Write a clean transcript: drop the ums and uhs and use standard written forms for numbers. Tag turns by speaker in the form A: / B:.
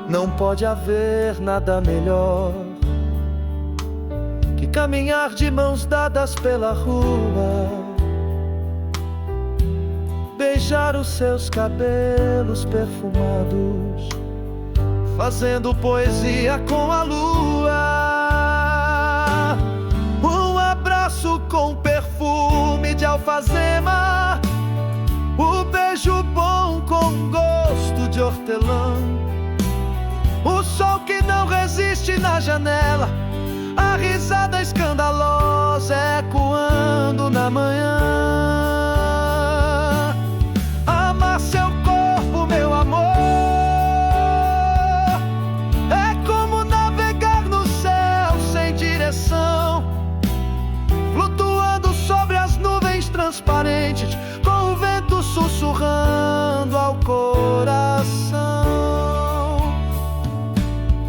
A: Não pode haver nada melhor que caminhar de mãos dadas pela rua, beijar os seus cabelos perfumados, fazendo poesia com a lua. Um abraço com perfume de alfazema, o beijo bom com gosto de hortelã, o sol que não resiste na janela, a risada escandalosa ecoando na manhã.